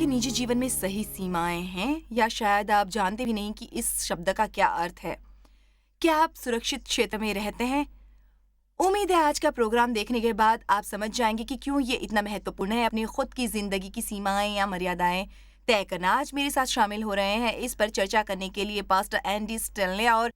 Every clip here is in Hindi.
आपके निजी जीवन में सही सीमाएं हैं या शायद आप जानते भी नहीं कि इस शब्द का क्या अर्थ है? क्या आप सुरक्षित क्षेत्र में रहते हैं? उम्मीद है आज का प्रोग्राम देखने के बाद आप समझ जाएंगे कि क्यों ये इतना महत्वपूर्ण है अपनी खुद की जिंदगी की सीमाएं या मर्यादाएं तय करना। आज मेरे साथ शामिल हो रहे हैं इस पर चर्चा करने के लिए पास्टर एंडी स्टेनले और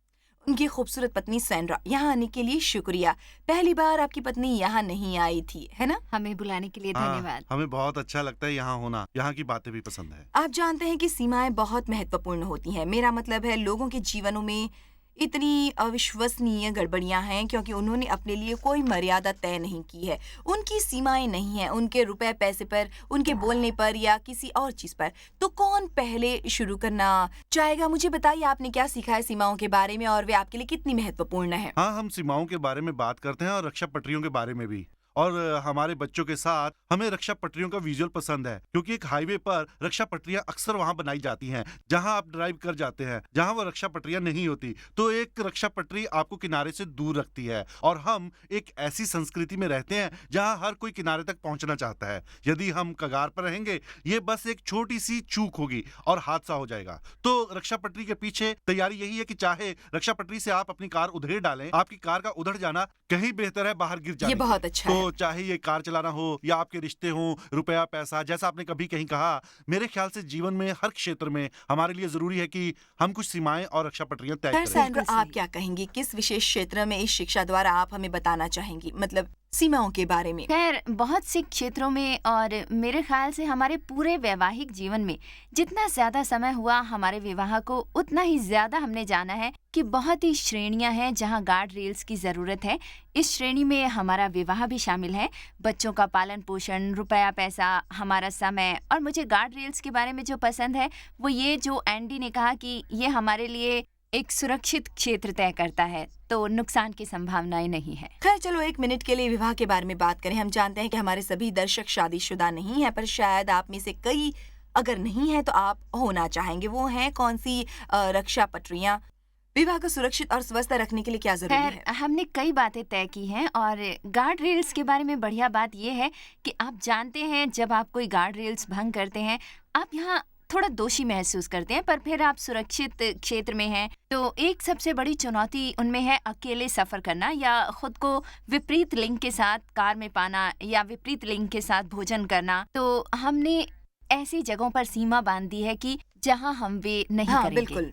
उनकी खूबसूरत पत्नी सैंड्रा। यहाँ आने के लिए शुक्रिया। पहली बार आपकी पत्नी यहाँ नहीं आई थी, है ना? हमें बुलाने के लिए हाँ, धन्यवाद। हमें बहुत अच्छा लगता है यहाँ होना। यहाँ की बातें भी पसंद है। आप जानते हैं कि सीमाएं बहुत महत्वपूर्ण होती हैं। मेरा मतलब है लोगों के जीवनों में इतनी अविश्वसनीय गड़बड़ियां हैं क्योंकि उन्होंने अपने लिए कोई मर्यादा तय नहीं की है। उनकी सीमाएं नहीं हैं उनके रुपए पैसे पर, उनके बोलने पर या किसी और चीज पर। तो कौन पहले शुरू करना चाहेगा? मुझे बताइए आपने क्या सीखा है सीमाओं के बारे में और वे आपके लिए कितनी महत्वपूर्ण है? हाँ, हम सीमाओं के बारे में बात करते हैं और रक्षा पटरियों के बारे में भी। और हमारे बच्चों के साथ हमें रक्षा पटरियों का विजुअल पसंद है, क्योंकि एक हाईवे पर रक्षा पटरियां अक्सर वहां बनाई जाती हैं जहां आप ड्राइव कर जाते हैं, जहां वो रक्षा पटरियां नहीं होती। तो एक रक्षा पटरी आपको किनारे से दूर रखती है। और हम एक ऐसी संस्कृति में रहते हैं जहां हर कोई किनारे तक पहुंचना चाहता है। यदि हम कगार पर रहेंगे, ये बस एक छोटी सी चूक होगी और हादसा हो जाएगा। तो रक्षा पटरी के पीछे तैयारी यही है कि चाहे रक्षा पटरी से आप अपनी कार उधेड़ डालें, आपकी कार का उधड़ जाना कहीं बेहतर है बाहर गिर जाने ये से। बहुत अच्छा है। तो चाहे ये कार चलाना हो या आपके रिश्ते हो, रुपया पैसा, जैसा आपने कभी कहीं कहा, मेरे ख्याल से जीवन में हर क्षेत्र में हमारे लिए जरूरी है कि हम कुछ सीमाएं और रक्षा पटरियां तय खैर करें। सैंड्रा, बिल्कुल आप सही। क्या कहेंगी? किस विशेष क्षेत्र में इस शिक्षा द्वारा आप हमें बताना चाहेंगी, मतलब सीमाओं के बारे में? खैर, बहुत से क्षेत्रों में और मेरे ख्याल से हमारे पूरे वैवाहिक जीवन में जितना ज्यादा समय हुआ हमारे विवाह को, उतना ही ज्यादा हमने जाना है कि बहुत ही श्रेणियां हैं जहां गार्ड रेल्स की जरूरत है। इस श्रेणी में हमारा विवाह भी शामिल है, बच्चों का पालन पोषण, रुपया पैसा, हमारा समय। और मुझे गार्ड रेल्स के बारे में जो पसंद है वो ये जो एंडी ने कहा कि ये हमारे लिए एक सुरक्षित क्षेत्र तय करता है, तो नुकसान की संभावनाएं नहीं है। खैर चलो एक मिनट के लिए विवाह के बारे में बात करें। हम जानते हैं कि हमारे सभी दर्शक शादीशुदा नहीं है, पर शायद आप में से कई अगर नहीं है तो आप होना चाहेंगे। वो हैं कौन सी रक्षा पटरियां? विवाह को सुरक्षित और स्वस्थ रखने के लिए क्या जरूरी खैर, है? हमने कई बातें तय की हैं और गार्ड रेल्स के बारे में बढ़िया बात यह है कि आप जानते हैं जब आप कोई गार्ड रेल्स भंग करते हैं, आप यहाँ थोड़ा दोषी महसूस करते हैं, पर फिर आप सुरक्षित क्षेत्र में हैं। तो एक सबसे बड़ी चुनौती उनमें है अकेले सफर करना या खुद को विपरीत लिंग के साथ कार में पाना या विपरीत लिंग के साथ भोजन करना। तो हमने ऐसी जगहों पर सीमा बांध दी है कि जहां हम वे नहीं हाँ करेंगे। बिल्कुल।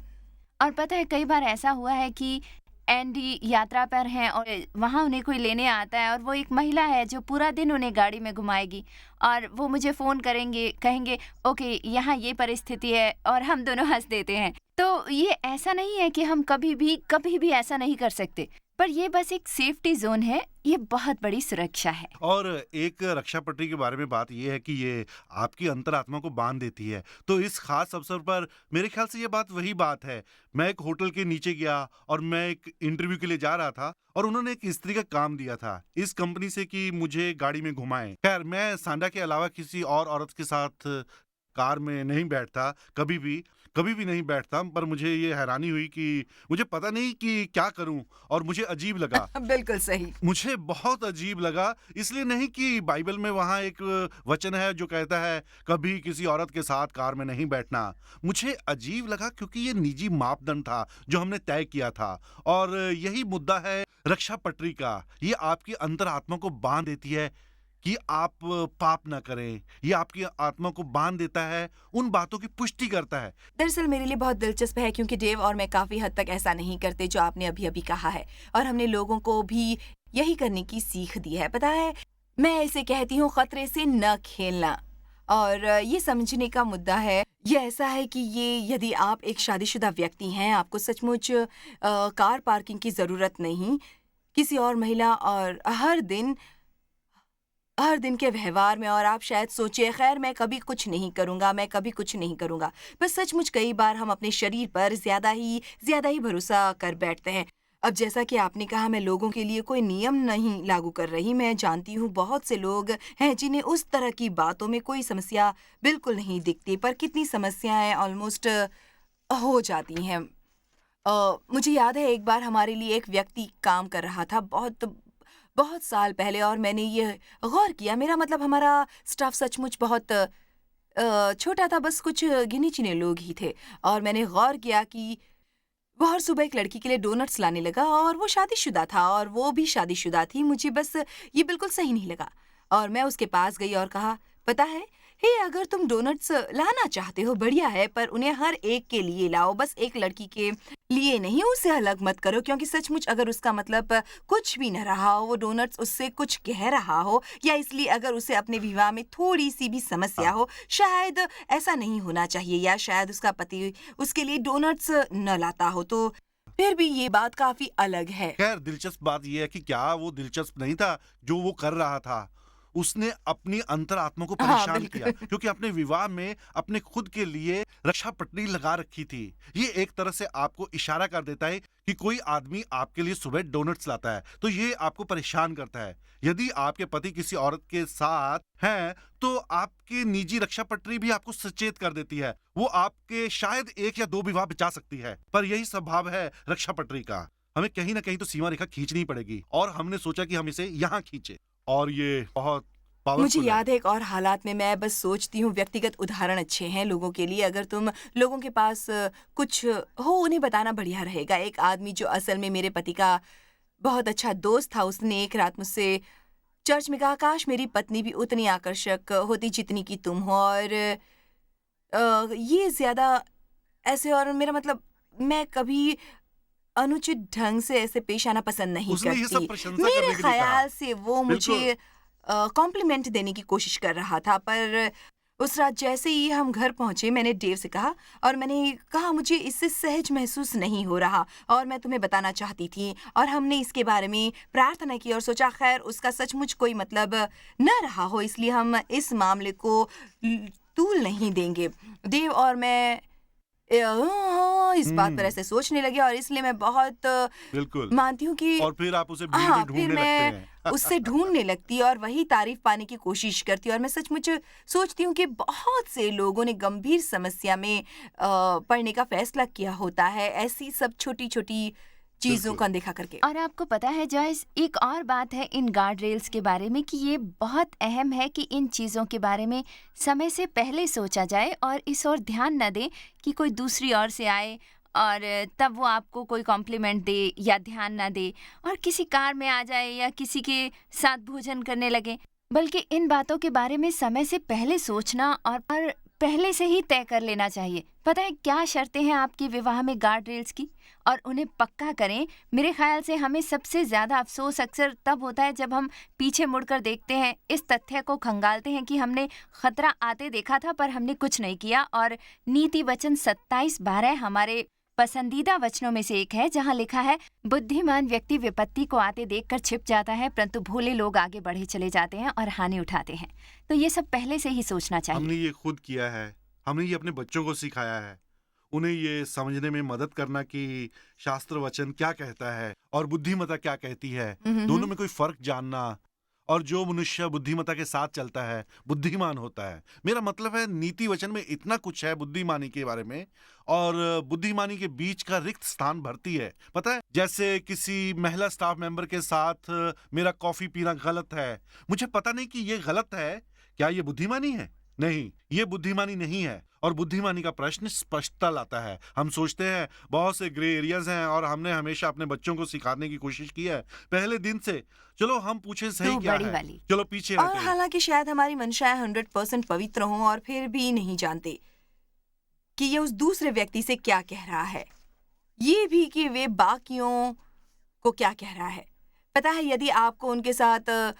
और पता है कई बार ऐसा हुआ है कि एंडी यात्रा पर हैं और वहाँ उन्हें कोई लेने आता है और वो एक महिला है जो पूरा दिन उन्हें गाड़ी में घुमाएगी और वो मुझे फ़ोन करेंगे, कहेंगे ओके यहाँ ये परिस्थिति है और हम दोनों हंस देते हैं। तो ये ऐसा नहीं है कि हम कभी भी ऐसा नहीं कर सकते, पर ये बस एक सेफ्टी जोन है, ये बहुत बड़ी सुरक्षा है। और एक रक्षा पटरी के बारे में बात यह है कि ये आपकी अंतरात्मा को बांध देती है। तो इस खास अवसर पर मेरे ख्याल से ये बात वही बात है। मैं एक होटल के नीचे गया और मैं एक इंटरव्यू के लिए जा रहा था और उन्होंने एक स्त्री का काम दिया था इस कंपनी से कि मुझे गाड़ी में घुमाएं। खैर, मैं सांडा के अलावा किसी और औरत के साथ कार में नहीं बैठता, कभी भी नहीं बैठता, पर मुझे ये हैरानी हुई कि मुझे पता नहीं कि क्या करूं और मुझे अजीब लगा। बिल्कुल सही। मुझे बहुत अजीब लगा, इसलिए नहीं कि बाइबल में वहाँ एक वचन है जो कहता है कभी किसी औरत के साथ कार में नहीं बैठना। मुझे अजीब लगा क्योंकि ये निजी मापदंड था जो हमने तय किया था। और यही मुद्दा है रक्षा पटरी का। ये आपकी अंतरात्मा को बांध देती है कि आप पाप ना करें। ये आपकी आत्मा को बांध देता है, उन बातों की पुष्टि करता है। दरअसल मेरे लिए बहुत दिलचस्प है क्योंकि डेव और मैं काफी हद तक ऐसा नहीं करते जो आपने अभी अभी कहा है, और हमने लोगों को भी यही करने की सीख दी है। पता है, मैं इसे कहती हूँ खतरे से न खेलना। और ये समझने का मुद्दा है, ये ऐसा है कि ये यदि आप एक शादीशुदा व्यक्ति हैं, आपको सचमुच कार पार्किंग की जरूरत नहीं, किसी और महिला और हर दिन के व्यवहार में, और आप शायद सोचिए खैर मैं कभी कुछ नहीं करूंगा, पर सचमुच कई बार हम अपने शरीर पर ज्यादा ही भरोसा कर बैठते हैं। अब जैसा कि आपने कहा, मैं लोगों के लिए कोई नियम नहीं लागू कर रही। मैं जानती हूँ बहुत से लोग हैं जिन्हें उस तरह की बातों में कोई समस्या बिल्कुल नहीं दिखती, पर कितनी समस्याएं ऑलमोस्ट हो जाती हैं। मुझे याद है एक बार हमारे लिए एक व्यक्ति काम कर रहा था बहुत साल पहले, और मैंने ये गौर किया, मेरा मतलब हमारा स्टाफ सचमुच बहुत छोटा था, बस कुछ गिने-चुने लोग ही थे और मैंने गौर किया कि वो हर सुबह एक लड़की के लिए डोनट्स लाने लगा और वो शादीशुदा था और वो भी शादीशुदा थी। मुझे बस ये बिल्कुल सही नहीं लगा और मैं उसके पास गई और कहा, "पता है, हे अगर तुम डोनट्स लाना चाहते हो बढ़िया है, पर उन्हें हर एक के लिए लाओ, बस एक लड़की के लिए नहीं, उसे अलग मत करो क्योंकि सचमुच अगर उसका मतलब कुछ भी न रहा हो, वो डोनट्स उससे कुछ कह रहा हो या इसलिए अगर उसे अपने विवाह में थोड़ी-सी भी समस्या हाँ। हो, शायद ऐसा नहीं होना चाहिए या शायद उसका पति उसके लिए डोनट्स न लाता हो, तो फिर भी ये बात काफ़ी अलग है। खैर दिलचस्प बात यह है कि क्या वो दिलचस्प नहीं था जो वो कर रहा था। उसने अपनी अंतरात्मा को हाँ, परेशान किया बिल्कुल। क्योंकि अपने विवाह में अपने खुद के लिए रक्षा पट्टी लगा रखी थी। ये एक तरह से आपको इशारा कर देता है कि कोई आदमी आपके लिए सुबह डोनट्स लाता है तो ये आपको परेशान करता है। यदि आपके पति किसी औरत के साथ हैं तो आपकी निजी रक्षा पट्टी भी आपको सचेत कर देती है। वो आपके शायद 1 या 2 विवाह बचा सकती है, पर यही स्वभाव है रक्षा पट्टी का। हमें कहीं ना कहीं तो सीमा रेखा खींचनी पड़ेगी और हमने सोचा कि हम इसे यहाँ खींचे और ये बहुत मुझे पावरफुल है। याद है एक और हालात में मैं बस सोचती हूँ व्यक्तिगत उदाहरण अच्छे हैं लोगों के लिए अगर तुम लोगों के पास कुछ हो उन्हें बताना बढ़िया रहेगा। एक आदमी जो असल में मेरे पति का बहुत अच्छा दोस्त था, उसने एक रात मुझसे चर्च में कहा, काश मेरी पत्नी भी उतनी आकर्षक होती जितनी कि तुम हो और ये ज़्यादा ऐसे और मेरा मतलब मैं कभी अनुचित ढंग से ऐसे पेश आना पसंद नहीं उसने ये सब करती। प्रशंसा मेरे करने के लिए कहा। ख़्याल से वो बिल्कुल। मुझे कॉम्प्लीमेंट देने की कोशिश कर रहा था, पर उस रात जैसे ही हम घर पहुँचे मैंने डेव से कहा और मैंने कहा मुझे इससे सहज महसूस नहीं हो रहा और मैं तुम्हें बताना चाहती थी और हमने इसके बारे में प्रार्थना की और सोचा खैर उसका सचमुच कोई मतलब न रहा हो इसलिए हम इस मामले को तूल नहीं देंगे। डेव और मैं इस बात पर हम्म, ऐसे सोचने लगे और इसलिए मैं बहुत बिल्कुल। मानती हूँ कि और फिर आप उसे भीड़ हाँ, में फिर ढूंढने लगते मैं हैं। उससे ढूँढने लगती और वही तारीफ़ पाने की कोशिश करती और मैं सचमुच सोचती हूँ कि बहुत से लोगों ने गंभीर समस्या में पड़ने का फ़ैसला किया होता है, ऐसी सब छोटी-छोटी चीज़ों बिल्कुल। को अनदेखा करके। और आपको पता है जॉयस, एक और बात है इन गार्ड रेल्स के बारे में कि ये बहुत अहम है कि इन चीज़ों के बारे में समय से पहले सोचा जाए और इस ओर ध्यान न दें कि कोई दूसरी ओर से आए और तब वो आपको कोई कॉम्प्लीमेंट दे या ध्यान ना दे और किसी कार में आ जाए या किसी के साथ भोजन करने लगे, बल्कि इन बातों के बारे में समय से पहले सोचना और पहले से ही तय कर लेना चाहिए। पता है क्या शर्तें हैं आपके विवाह में गार्ड रेल्स की, और उन्हें पक्का करें। मेरे ख्याल से हमें सबसे ज़्यादा अफसोस अक्सर तब होता है जब हम पीछे मुड़कर देखते हैं, इस तथ्य को खंगालते हैं कि हमने खतरा आते देखा था पर हमने कुछ नहीं किया। और नीति वचन 27:12 हमारे पसंदीदा वचनों में से एक है, जहाँ लिखा है, बुद्धिमान व्यक्ति विपत्ति को आते देखकर छिप जाता है, परंतु भोले लोग आगे बढ़े चले जाते हैं और हानि उठाते हैं। तो ये सब पहले से ही सोचना हमने चाहिए। ये खुद किया है, हमने ये अपने बच्चों को सिखाया है। उन्हें ये समझने में मदद करना कि शास्त्र वचन क्या कहता है और बुद्धिमता क्या कहती है, दोनों में कोई फर्क जानना। और जो मनुष्य बुद्धिमता के साथ चलता है बुद्धिमान होता है। मेरा मतलब है नीति वचन में इतना कुछ है बुद्धिमानी के बारे में और बुद्धिमानी के बीच का रिक्त स्थान भरती है। पता है, जैसे किसी महिला स्टाफ मेंबर के साथ मेरा कॉफी पीना गलत है, मुझे पता नहीं कि ये गलत है, क्या ये बुद्धिमानी है? नहीं, ये बुद्धिमानी नहीं है। और बुद्धिमानी का प्रश्न स्पष्टता लाता है। हम सोचते हैं बहुत से ग्रे एरियाज हैं और हमने हमेशा अपने बच्चों को सिखाने की कोशिश की है पहले दिन से। चलो हम पूछे सही तू क्या बड़ी है, वाली। चलो पीछे और हटें। हालांकि शायद हमारी मंशाएं 100% पवित्र हों और फिर भी नहीं जानते कि ये उस दूसरे व्यक्ति से क्या कह रहा है, ये भी कि वे बाकियों को क्या कह रहा है। पता है, यदि आपको उनके साथ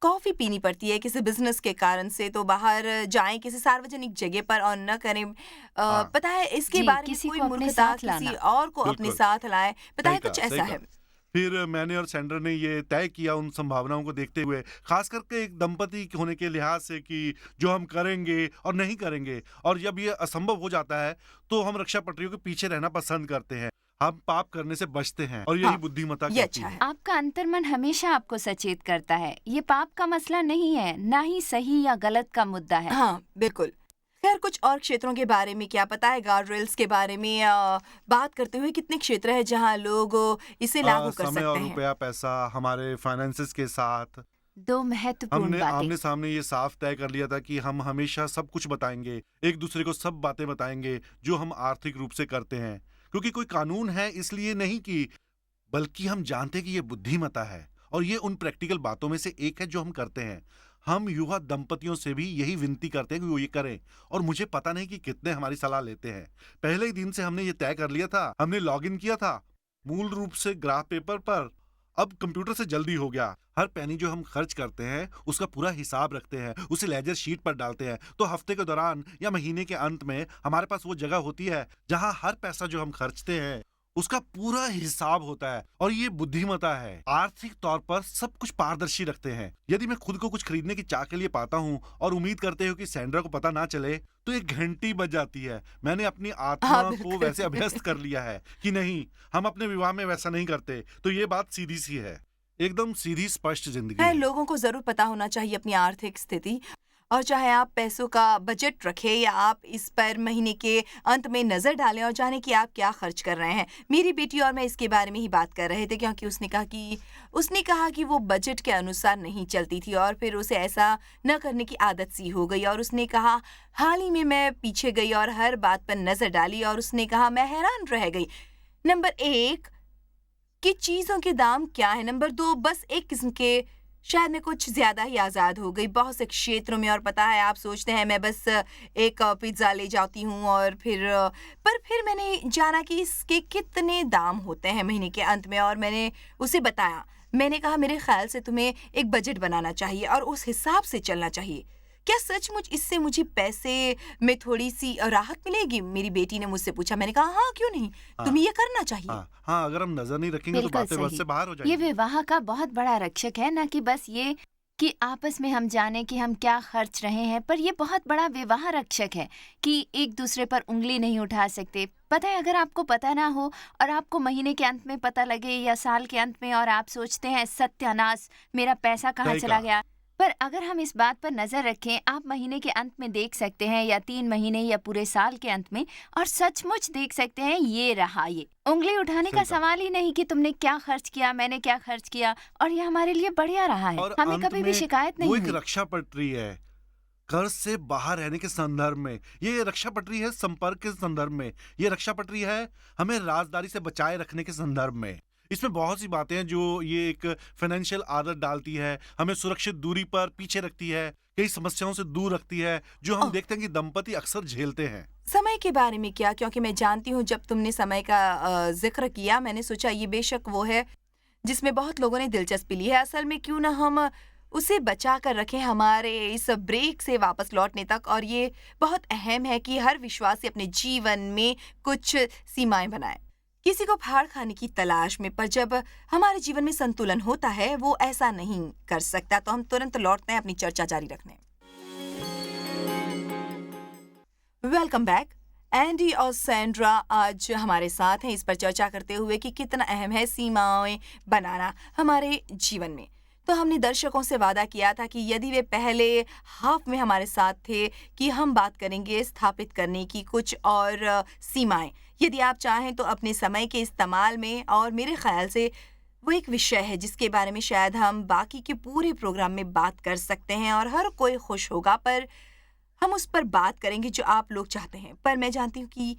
कॉफ़ी पीनी पड़ती है किसी बिजनेस के कारण से, तो बाहर जाएं किसी सार्वजनिक जगह पर और न करें। हाँ, पता है इसके जी, बारे में किसी कोई को अपने मूर्खता साथ किसी लाना। और को अपने बिल्कुल। साथ लाए। पता सही है कुछ कहा, सही ऐसा कहा। है। फिर मैंने और सैंडर ने ये तय किया उन संभावनाओं को देखते हुए, खास करके एक दंपति होने के लिहाज से, कि जो हम करेंगे और नहीं करेंगे। और जब ये असंभव हो जाता है तो हम रक्षा पटरियों के पीछे रहना पसंद करते हैं। हम पाप करने से बचते हैं और यही हाँ, बुद्धिमता ये कहती अच्छा है। है। आपका अंतर्मन हमेशा आपको सचेत करता है। ये पाप का मसला नहीं है, ना ही सही या गलत का मुद्दा है। हाँ, बिल्कुल। खैर, कुछ और क्षेत्रों के बारे में क्या पता है? गार्ड रेल्स के बारे में बात करते हुए कितने क्षेत्र हैं जहाँ लोग इसे लागू कर समय और सकते हैं। रुपया पैसा हमारे फाइनेंसेस के साथ दो महत्वपूर्ण हमने बातें। आमने सामने ये साफ तय कर लिया था कि हम हमेशा सब कुछ बताएंगे, एक दूसरे को सब बातें बताएंगे जो हम आर्थिक रूप से करते हैं, क्योंकि कोई कानून है इसलिए नहीं कि, बल्कि हम जानते हैं कि ये बुद्धिमता है और ये उन प्रैक्टिकल बातों में से एक है जो हम करते हैं। हम युवा दंपतियों से भी यही विनती करते हैं कि वो ये करें, और मुझे पता नहीं कि कितने हमारी सलाह लेते हैं। पहले ही दिन से हमने ये तय कर लिया था, हमने लॉगिन किया था मूल रूप से ग्राफ पेपर पर, अब कंप्यूटर से जल्दी हो गया। हर पैनी जो हम खर्च करते हैं उसका पूरा हिसाब रखते हैं, उसे लेजर शीट पर डालते हैं, तो हफ्ते के दौरान या महीने के अंत में हमारे पास वो जगह होती है जहां हर पैसा जो हम खर्चते हैं उसका पूरा हिसाब होता है। और ये बुद्धिमता है, आर्थिक तौर पर सब कुछ पारदर्शी रखते हैं। यदि मैं खुद को कुछ खरीदने की चाह के लिए पाता हूँ और उम्मीद करते हो कि सैंड्रा को पता ना चले, तो एक घंटी बज जाती है। मैंने अपनी आत्मा हाँ, को बिल्कुल। वैसे अभ्यस्त कर लिया है कि नहीं, हम अपने विवाह में वैसा नहीं करते। तो ये बात सीधी सी है, एकदम सीधी स्पष्ट जिंदगी है, है। लोगों को ज़रूर पता होना चाहिए अपनी आर्थिक स्थिति, और चाहे आप पैसों का बजट रखें या आप इस पर महीने के अंत में नज़र डालें और जानें कि आप क्या खर्च कर रहे हैं। मेरी बेटी और मैं इसके बारे में ही बात कर रहे थे, क्योंकि उसने कहा कि वो बजट के अनुसार नहीं चलती थी और फिर उसे ऐसा न करने की आदत सी हो गई, और उसने कहा हाल ही में मैं पीछे गई और हर बात पर नज़र डाली, और उसने कहा मैं हैरान रह गई। नंबर 1 कि चीज़ों के दाम क्या है, नंबर 2 बस एक किस्म के शायद मैं कुछ ज़्यादा ही आज़ाद हो गई बहुत से क्षेत्रों में। और पता है, आप सोचते हैं मैं बस एक पिज़्ज़ा ले जाती हूँ और पर फिर मैंने जाना कि इसके कितने दाम होते हैं महीने के अंत में, और मैंने उसे बताया। मैंने कहा मेरे ख़्याल से तुम्हें एक बजट बनाना चाहिए और उस हिसाब से चलना चाहिए। क्या सचमुच इससे मुझे पैसे में थोड़ी-सी राहत मिलेगी? मेरी बेटी ने मुझसे पूछा। मैंने कहा हाँ, क्यों नहीं? हाँ, तुम्हें ये करना चाहिए। हाँ, अगर हम नजर नहीं रखेंगे तो बिल्कुल बातें बस सही। से बाहर हो ये जाएंगी। विवाह का बहुत बड़ा रक्षक है, ना कि बस ये कि आपस में हम जाने कि हम क्या खर्च रहे हैं, पर ये बहुत बड़ा विवाह रक्षक है कि एक दूसरे पर उंगली नहीं उठा सकते। पता है, अगर आपको पता ना हो और आपको महीने के अंत में पता लगे या साल के अंत में, और आप सोचते हैं सत्यानाश, मेरा पैसा कहाँ सही चला कहा। गया। पर अगर हम इस बात पर नजर रखें, आप महीने के अंत में देख सकते हैं या 3 महीने या पूरे साल के अंत में, और सचमुच देख सकते हैं ये रहा ये। उंगली उठाने का सही कहा। सवाल ही नहीं कि तुमने क्या खर्च किया, मैंने क्या खर्च किया, और ये हमारे लिए बढ़िया रहा है। और हमें अंत कभी भी में शिकायत वो नहीं एक हुई। रक्षा पटरी है, कर्ज से बाहर रहने के संदर्भ में। ये रक्षा पटरी है संपर्क के संदर्भ में, ये रक्षा पटरी है हमें राजदारी से बचाए रखने के संदर्भ में। इसमें बहुत सी बातें हैं जो ये एक फाइनेंशियल आदत डालती है, हमें सुरक्षित दूरी पर पीछे रखती है, कई समस्याओं से दूर रखती है जो हम ओह! देखते हैं कि दंपति अक्सर झेलते हैं। समय के बारे में क्या? क्योंकि मैं जानती हूँ जब तुमने समय का ज़िक्र किया, मैंने सोचा ये बेशक वो है जिसमें बहुत लोगों ने दिलचस्पी ली है। असल में क्यों ना हम उसे बचा कर रखें हमारे इस ब्रेक से वापस लौटने तक, और ये बहुत अहम है कि हर विश्वासी अपने जीवन में कुछ सीमाएँ बनाए। किसी को फाड़ खाने की तलाश में, पर जब हमारे जीवन में संतुलन होता है, वो ऐसा नहीं कर सकता। तो हम तुरंत लौटते हैं अपनी चर्चा जारी रखने। Welcome back. एंडी और सैंड्रा आज हमारे साथ हैं इस पर चर्चा करते हुए कि कितना अहम है सीमाएं बनाना हमारे जीवन में। तो हमने दर्शकों से वादा किया था कि यदि वे पहले हाफ में हमारे साथ थे कि हम बात करेंगे स्थापित करने की कुछ और सीमाएं। यदि आप चाहें तो अपने समय के इस्तेमाल में, और मेरे ख्याल से वो एक विषय है जिसके बारे में शायद हम बाकी के पूरे प्रोग्राम में बात कर सकते हैं और हर कोई खुश होगा, पर हम उस पर बात करेंगे जो आप लोग चाहते हैं। पर मैं जानती हूँ कि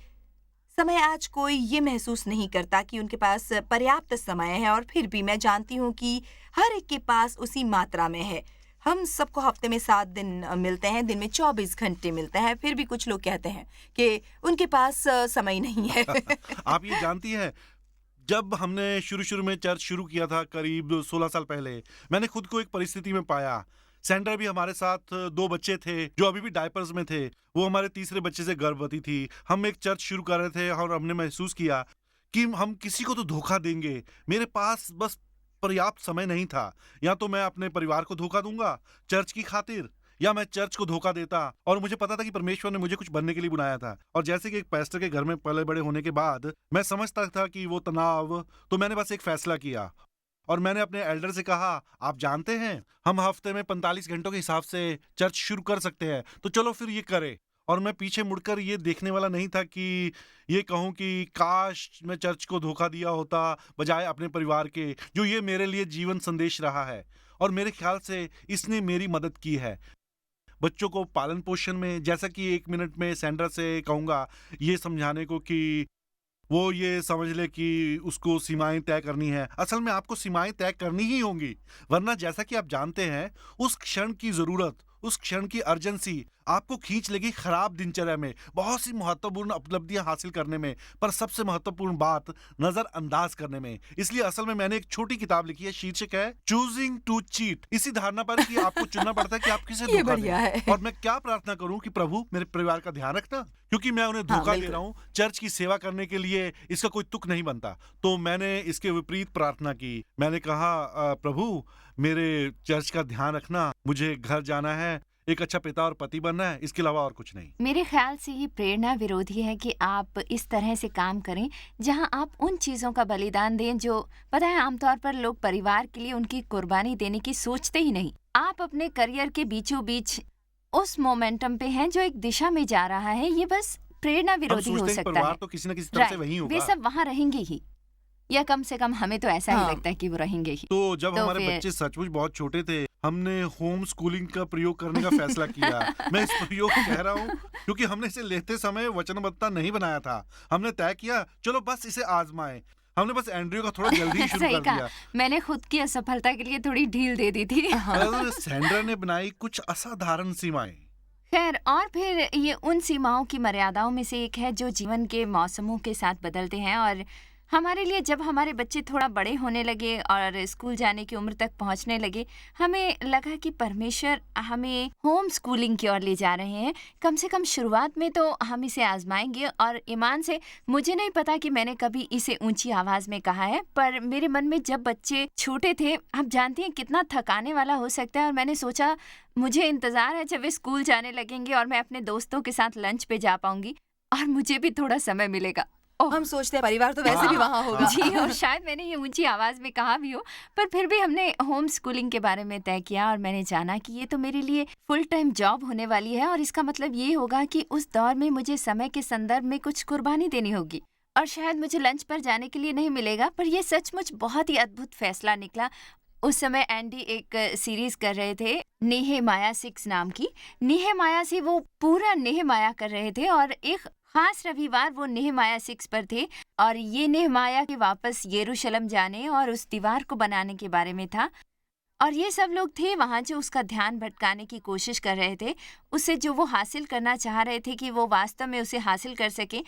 समय आज कोई ये महसूस नहीं करता कि उनके पास पर्याप्त समय है, और फिर भी मैं जानती हूँ कि हर एक के पास उसी मात्रा में है। हम सबको हफ्ते में 7 दिन मिलते हैं, दिन में 24 घंटे मिलते हैं, फिर भी कुछ लोग कहते हैं कि उनके पास समय नहीं है। आप ये जानती हैं, जब हमने शुरू में चर्च शुरू किया था करीब 16 साल पहले, मैंने खुद को एक परिस्थिति में पाया। सैंड्रा भी हमारे साथ 2 बच्चे थे जो अभी भी डायपर्स में थे, वो हमारे तीसरे बच्चे से गर्भवती थी। हम एक चर्च शुरू कर रहे थे और हमने महसूस किया कि हम किसी को तो धोखा देंगे। मेरे पास बस पर्याप्त समय नहीं था, या तो मैं अपने परिवार को धोखा दूंगा चर्च की खातिर, या मैं चर्च को धोखा देता। और मुझे पता था कि परमेश्वर ने मुझे कुछ बनने के लिए बुलाया था, और जैसे कि एक पास्टर के घर में पले बड़े होने के बाद मैं समझता था कि वो तनाव, तो मैंने बस एक फैसला किया और मैंने अपने एल्डर से कहा, आप जानते हैं हम हफ्ते में 45 घंटों के हिसाब से चर्च शुरू कर सकते हैं, तो चलो फिर ये करें। और मैं पीछे मुड़कर ये देखने वाला नहीं था कि ये कहूं कि काश मैं चर्च को धोखा दिया होता बजाय अपने परिवार के, जो ये मेरे लिए जीवन संदेश रहा है। और मेरे ख्याल से इसने मेरी मदद की है बच्चों को पालन पोषण में। जैसा कि 1 मिनट में सैंड्रा से कहूँगा ये समझाने को कि वो ये समझ ले कि उसको सीमाएं तय करनी है। असल में आपको सीमाएं तय करनी ही होंगी, वरना जैसा कि आप जानते हैं उस क्षण की ज़रूरत, उस क्षण की अर्जेंसी आपको खींच लेगी खराब दिनचर्या में, बहुत सी महत्वपूर्ण उपलब्धियां हासिल करने में, पर सबसे महत्वपूर्ण बात नजरअंदाज करने में। इसलिए असल में मैंने एक छोटी किताब लिखी है, शीर्षक है चूजिंग टू चीट, इसी धारणा पर कि आपको चुनना पड़ता है कि आप किसे ये धोखा बढ़िया दें। है। और मैं क्या प्रार्थना करूं कि प्रभु मेरे परिवार का ध्यान रखना, क्योंकि मैं उन्हें हाँ, धोखा दे बिल्कुल। रहा हूं। चर्च की सेवा करने के लिए इसका कोई तुक नहीं बनता। तो मैंने इसके विपरीत प्रार्थना की। मैंने कहा प्रभु मेरे चर्च का ध्यान रखना, मुझे घर जाना है, एक अच्छा पिता और पति बनना है, इसके अलावा और कुछ नहीं। मेरे ख्याल से ये प्रेरणा विरोधी है कि आप इस तरह से काम करें जहां आप उन चीज़ों का बलिदान दें जो पता है आमतौर पर लोग परिवार के लिए उनकी कुर्बानी देने की सोचते ही नहीं। आप अपने करियर के बीचों बीच उस मोमेंटम पे हैं जो एक दिशा में जा रहा है। ये बस प्रेरणा हम विरोधी हो सोचते हैं कि सकता परिवार है। तो किसी न किसी तरह से राइट, वहीं वे होगा। सब वहाँ रहेंगे ही, या कम से कम हमें तो ऐसा ही हाँ। लगता है कि वो रहेंगे ही। तो जब तो हमारे फिर बच्चे सचमुच बहुत छोटे थे, हमने होम स्कूलिंग का प्रयोग करने का फैसला किया। मैं इस प्रयोग को कह रहा हूँ क्योंकि हमने इसे लेते समय वचनबद्धता नहीं बनाया था। हमने तय किया चलो बस इसे आजमाएं। हमने बस एंड्रयू का थोड़ा जल्दी ही शुरू सही कर कहा, दिया। मैंने खुद की असफलता के लिए थोड़ी ढील दे दी थी। और सैंड्रा ने बनाई कुछ असाधारण सीमाएं। खैर, और फिर ये उन सीमाओं की मर्यादाओं में से एक है जो जीवन के मौसमों के साथ बदलते हैं। और हमारे लिए जब हमारे बच्चे थोड़ा बड़े होने लगे और स्कूल जाने की उम्र तक पहुंचने लगे, हमें लगा कि परमेश्वर हमें होम स्कूलिंग की ओर ले जा रहे हैं। कम से कम शुरुआत में तो हम इसे आजमाएंगे। और ईमान से मुझे नहीं पता कि मैंने कभी इसे ऊंची आवाज में कहा है, पर मेरे मन में जब बच्चे छोटे थे, आप जानती हैं कितना थकाने वाला हो सकता है। और मैंने सोचा मुझे इंतजार है जब वे स्कूल जाने लगेंगे और मैं अपने दोस्तों के साथ लंच पे जा पाऊंगी और मुझे भी थोड़ा समय मिलेगा। ओह हम सोचते हैं परिवार तो वैसे भी वहाँ होगा। जी, और शायद मैंने ये ऊंची आवाज में कहा भी हो, पर फिर भी हमने होम स्कूलिंग के बारे में तय किया और मैंने जाना कि ये तो मेरे लिए फुल टाइम जॉब होने वाली है। और इसका मतलब ये होगा कि उस दौर में मुझे समय के संदर्भ में कुछ कुर्बानी देनी होगी और शायद मुझे लंच पर जाने के लिए नहीं मिलेगा। पर यह सचमुच बहुत ही अद्भुत फैसला निकला। उस समय एंडी एक सीरीज कर रहे थे नेहेमाया 6 नाम की। नेहेमाया से वो पूरा नेहेमाया कर रहे थे और एक खास रविवार वो नेहेमाया 6 पर थे और ये नेहेमाया के वापस यरूशलेम जाने और उस दीवार को बनाने के बारे में था। और ये सब लोग थे वहाँ जो उसका ध्यान भटकाने की कोशिश कर रहे थे, उससे जो वो हासिल करना चाह रहे थे कि वो वास्तव में उसे हासिल कर सके।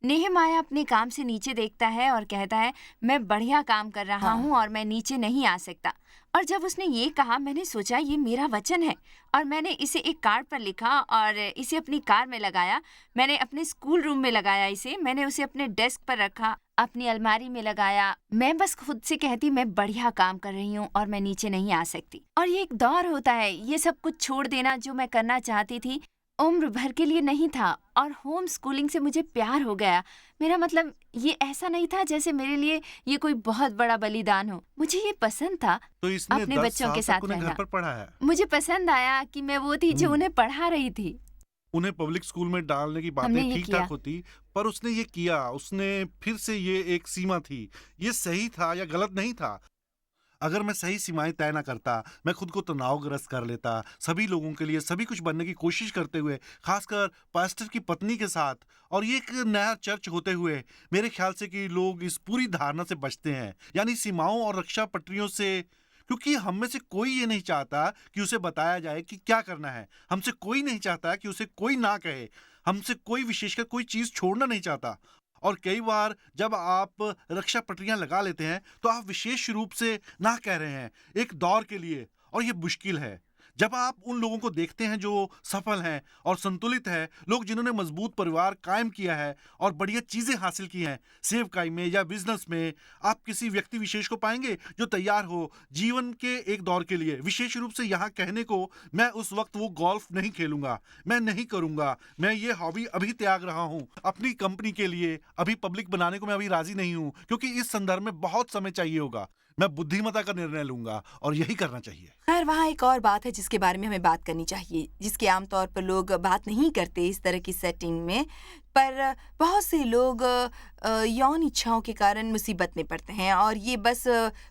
नेहेमाया अपने काम से नीचे देखता है और कहता है मैं बढ़िया काम कर रहा हाँ। हूँ और मैं नीचे नहीं आ सकता। और जब उसने ये कहा, मैंने सोचा ये मेरा वचन है और मैंने इसे एक कार्ड पर लिखा और इसे अपनी कार में लगाया। मैंने अपने स्कूल रूम में लगाया इसे, मैंने उसे अपने डेस्क पर रखा, अपनी अलमारी में लगाया। मैं बस खुद से कहती मैं बढ़िया काम कर रही हूँ और मैं नीचे नहीं आ सकती। और ये एक दौर होता है, ये सब कुछ छोड़ देना जो मैं करना चाहती थी उम्र भर के लिए नहीं था। और होम स्कूलिंग से मुझे प्यार हो गया। मेरा मतलब ये ऐसा नहीं था जैसे मेरे लिए ये कोई बहुत बड़ा बलिदान हो। मुझे ये पसंद था तो इसने अपने 10 बच्चों साल के तक साथ उन्हें घर रहना। पर पढ़ा है। मुझे पसंद आया कि मैं वो थी जो हम्म। उन्हें पढ़ा रही थी। उन्हें पब्लिक स्कूल में डालने की हमने बातें ये ठीक किया। ठाक होती, पर उसने ये किया। उसने फिर से ये एक सीमा थी, ये सही था या गलत नहीं था। अगर मैं सही सीमाएं तय ना करता, मैं खुद को तनावग्रस्त कर लेता, सभी लोगों के लिए सभी कुछ बनने की कोशिश करते हुए, खासकर पास्टर की पत्नी के साथ, और ये एक नया चर्च होते हुए। मेरे ख्याल से कि लोग इस पूरी धारणा से बचते हैं, यानी सीमाओं और रक्षा पटरियों से, क्योंकि हम में से कोई ये नहीं चाहता कि उसे बताया जाए कि क्या करना है। हमसे कोई नहीं चाहता कि उसे कोई ना कहे। हमसे कोई विशेषकर कोई चीज छोड़ना नहीं चाहता। और कई बार जब आप रक्षा पटरियां लगा लेते हैं तो आप विशेष रूप से ना कह रहे हैं एक दौर के लिए, और ये मुश्किल है। जब आप उन लोगों को देखते हैं जो सफल हैं और संतुलित हैं, लोग जिन्होंने मजबूत परिवार कायम किया है और बढ़िया चीजें हासिल की हैं सेवकाई में या बिजनेस में, आप किसी व्यक्ति विशेष को पाएंगे जो तैयार हो जीवन के एक दौर के लिए। विशेष रूप से यहाँ कहने को, मैं उस वक्त वो गोल्फ नहीं खेलूंगा, मैं नहीं करूंगा, मैं ये हॉबी अभी त्याग रहा हूँ अपनी कंपनी के लिए, अभी पब्लिक बनाने को मैं अभी राजी नहीं हूँ क्योंकि इस संदर्भ में बहुत समय चाहिए होगा। मैं बुद्धिमत्ता का निर्णय लूंगा और यही करना चाहिए। खैर, वहाँ एक और बात है जिसके बारे में हमें बात करनी चाहिए, जिसकी आमतौर पर लोग बात नहीं करते इस तरह की सेटिंग में। पर बहुत से लोग यौन इच्छाओं के कारण मुसीबत में पड़ते हैं और ये बस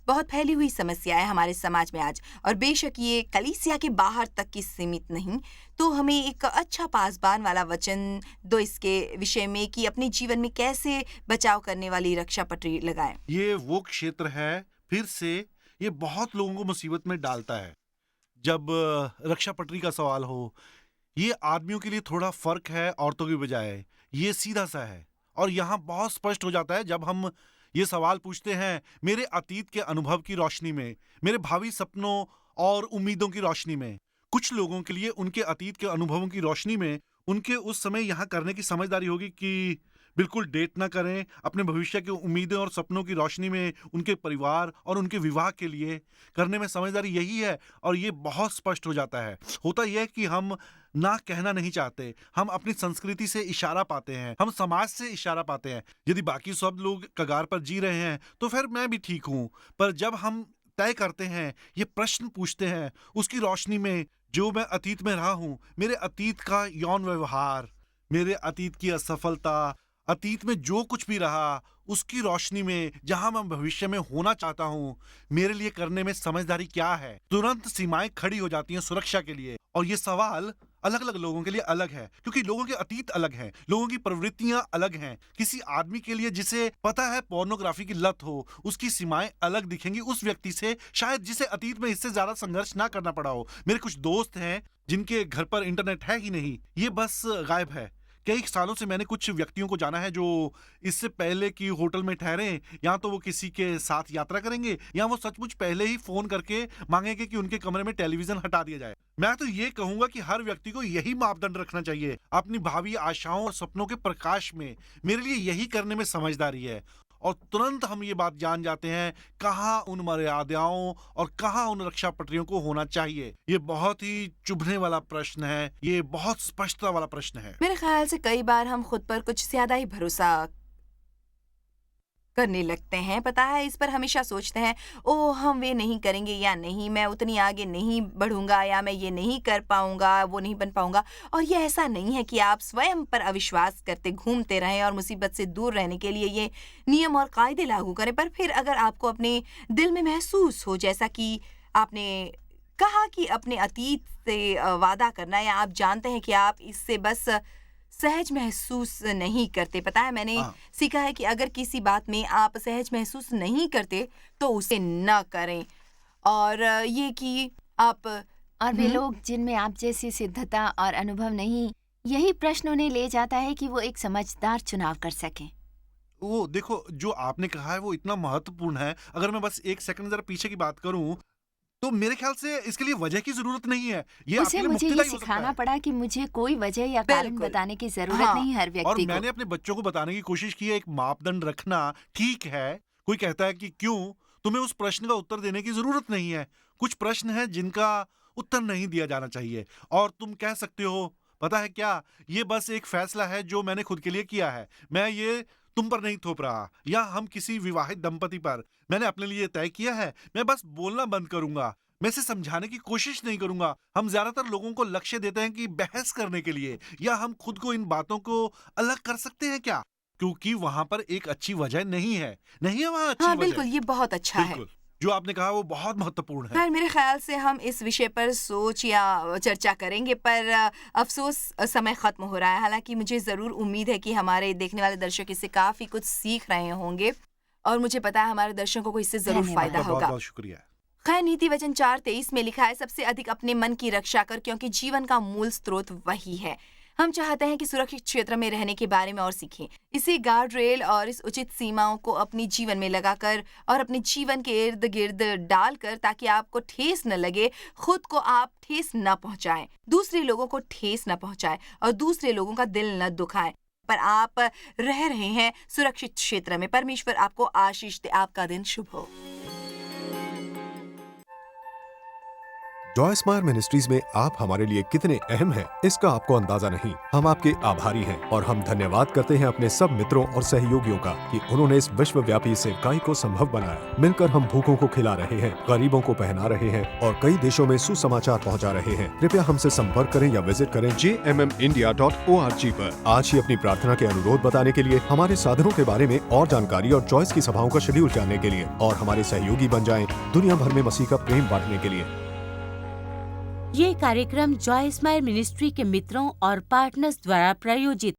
बहुत फैली हुई समस्या है हमारे समाज में आज। और बेशक ये कलीसिया के बाहर तक की सीमित नहीं, तो हमें एक अच्छा पासबान वाला वचन दो इसके विषय में कि अपने जीवन में कैसे बचाव करने वाली रक्षा पटरी लगाएं। ये वो क्षेत्र है, फिर से ये बहुत लोगों को मुसीबत में डालता है। जब रक्षा पटरी का सवाल हो, ये आदमियों के लिए थोड़ा फर्क है औरतों की बजाय, ये सीधा सा है। और यहाँ बहुत स्पष्ट हो जाता है जब हम ये सवाल पूछते हैं मेरे अतीत के अनुभव की रोशनी में, मेरे भावी सपनों और उम्मीदों की रोशनी में। कुछ लोगों के लिए उनके अतीत के अनुभवों की रोशनी में उनके उस समय यहाँ करने की समझदारी होगी कि बिल्कुल डेट ना करें। अपने भविष्य की उम्मीदें और सपनों की रोशनी में उनके परिवार और उनके विवाह के लिए करने में समझदारी यही है। और ये बहुत स्पष्ट हो जाता है। होता यह है कि हम ना कहना नहीं चाहते, हम अपनी संस्कृति से इशारा पाते हैं, हम समाज से इशारा पाते हैं। यदि बाकी सब लोग कगार पर जी रहे हैं तो फिर मैं भी ठीक हूँ। पर जब हम तय करते हैं, ये प्रश्न पूछते हैं, उसकी रोशनी में जो मैं अतीत में रहा हूँ, मेरे अतीत का यौन व्यवहार, मेरे अतीत की असफलता, अतीत में जो कुछ भी रहा, उसकी रोशनी में जहां मैं भविष्य में होना चाहता हूं, मेरे लिए करने में समझदारी क्या है। तुरंत सीमाएं खड़ी हो जाती हैं सुरक्षा के लिए। और ये सवाल अलग अलग लोगों के लिए अलग है, क्योंकि लोगों के अतीत अलग हैं, लोगों की प्रवृत्तियां अलग हैं। किसी आदमी के लिए जिसे पता है पोर्नोग्राफी की लत हो, उसकी सीमाएं अलग दिखेंगी उस व्यक्ति से शायद जिसे अतीत में इससे ज्यादा संघर्ष ना करना पड़ा हो। मेरे कुछ दोस्त हैं जिनके घर पर इंटरनेट है ही नहीं, ये बस गायब है। कई सालों से मैंने कुछ व्यक्तियों को जाना है जो इससे पहले कि होटल में ठहरे, या तो वो किसी के साथ यात्रा करेंगे या वो सचमुच पहले ही फोन करके मांगेंगे कि उनके कमरे में टेलीविजन हटा दिया जाए। मैं तो ये कहूंगा कि हर व्यक्ति को यही मापदंड रखना चाहिए अपनी भावी आशाओं और सपनों के प्रकाश में। मेरे लिए यही करने में समझदारी है। और तुरंत हम ये बात जान जाते हैं कहाँ उन मर्यादाओं और कहाँ उन रक्षा पटरियों को होना चाहिए। ये बहुत ही चुभने वाला प्रश्न है, ये बहुत स्पष्टता वाला प्रश्न है। मेरे ख्याल से कई बार हम खुद पर कुछ ज्यादा ही भरोसा करने लगते हैं। पता है, इस पर हमेशा सोचते हैं, ओ हम वे नहीं करेंगे या नहीं, मैं उतनी आगे नहीं बढ़ूंगा या मैं ये नहीं कर पाऊंगा, वो नहीं बन पाऊंगा। और ये ऐसा नहीं है कि आप स्वयं पर अविश्वास करते घूमते रहें और मुसीबत से दूर रहने के लिए ये नियम और कायदे लागू करें। पर फिर अगर आपको अपने दिल में महसूस हो, जैसा कि आपने कहा कि अपने अतीत से वादा करना, या आप जानते हैं कि आप इससे बस सहज महसूस नहीं करते। पता है, मैंने हाँ। सीखा है कि अगर किसी बात में आप सहज महसूस नहीं करते तो उसे न करें। और ये कि आप और वे लोग जिनमें आप जैसी सिद्धता और अनुभव नहीं, यही प्रश्न उन्हें ले जाता है कि वो एक समझदार चुनाव कर सकें। वो देखो, जो आपने कहा है वो इतना महत्वपूर्ण है। अगर मैं बस एक सेकंड जरा पीछे की बात करूं तो मेरे ख्याल से इसके लिए वजह की जरूरत नहीं है। ये उसे आपके लिए मुझे ये मुफ्तदाई हो सकता सिखाना है। पड़ा कि मुझे कोई वजह या कारण बिल्कुल। बताने की जरूरत हाँ। नहीं हर और व्यक्ति को। मैंने अपने बच्चों को बताने की कोशिश की है, एक मापदंड रखना ठीक है। कोई कहता है कि क्यों, तुम्हें उस प्रश्न का उत्तर देने की जरूरत नहीं है। कुछ प्रश्न हैं जिनका उत्तर नहीं दिया जाना चाहिए और तुम कह सकते हो, पता है क्या, ये बस एक फैसला है जो मैंने खुद के लिए किया है। मैं ये तुम पर नहीं थोप रहा या हम किसी विवाहित दंपति पर। मैंने अपने लिए तय किया है, मैं बस बोलना बंद करूंगा, मैं इसे समझाने की कोशिश नहीं करूंगा। हम ज्यादातर लोगों को लक्ष्य देते हैं कि बहस करने के लिए, या हम खुद को इन बातों को अलग कर सकते हैं क्या, क्योंकि वहां पर एक अच्छी वजह नहीं है। नहीं है वहां अच्छी हाँ, वजह। बिल्कुल, ये बहुत अच्छा है। बिल्कुल, जो आपने कहा वो बहुत महत्वपूर्ण है। खैर, मेरे ख्याल से हम इस विषय पर सोच या चर्चा करेंगे, पर अफसोस समय खत्म हो रहा है। हालांकि मुझे ज़रूर उम्मीद है कि हमारे देखने वाले दर्शक इससे काफ़ी कुछ सीख रहे होंगे और मुझे पता है हमारे दर्शकों को इससे ज़रूर धन्यवाद। फ़ायदा आपका बहुत होगा। बहुत शुक्रिया। खैर, नीति वचन 4:23 में लिखा है, सबसे अधिक अपने मन की रक्षा कर, क्योंकि जीवन का मूल स्रोत वही है। हम चाहते हैं कि सुरक्षित क्षेत्र में रहने के बारे में और सीखें। इसी गार्ड रेल और इस उचित सीमाओं को अपने जीवन में लगाकर और अपने जीवन के इर्द गिर्द डालकर, ताकि आपको ठेस न लगे, खुद को आप ठेस न पहुंचाएं, दूसरे लोगों को ठेस न पहुंचाएं और दूसरे लोगों का दिल न दुखाएं, पर आप रह रहे हैं सुरक्षित क्षेत्र में। परमेश्वर आपको आशीष दे। आपका दिन शुभ हो। जॉय स्माइल मिनिस्ट्रीज में आप हमारे लिए कितने अहम हैं, इसका आपको अंदाजा नहीं। हम आपके आभारी हैं और हम धन्यवाद करते हैं अपने सब मित्रों और सहयोगियों का कि उन्होंने इस विश्वव्यापी सेवकाई को संभव बनाया। मिलकर हम भूखों को खिला रहे हैं, गरीबों को पहना रहे हैं और कई देशों में सुसमाचार पहुंचा रहे हैं। कृपया हमसे संपर्क करें या विजिट करें jmmindia.org पर। आज ही अपनी प्रार्थना के अनुरोध बताने के लिए, हमारे साधनों के बारे में और जानकारी और जॉयस की सभाओं का शेड्यूल जानने के लिए और हमारे सहयोगी बन जाएं दुनिया भर में मसीह का प्रेम बांटने के लिए। ये कार्यक्रम जॉय स्माइल मिनिस्ट्री के मित्रों और पार्टनर्स द्वारा प्रायोजित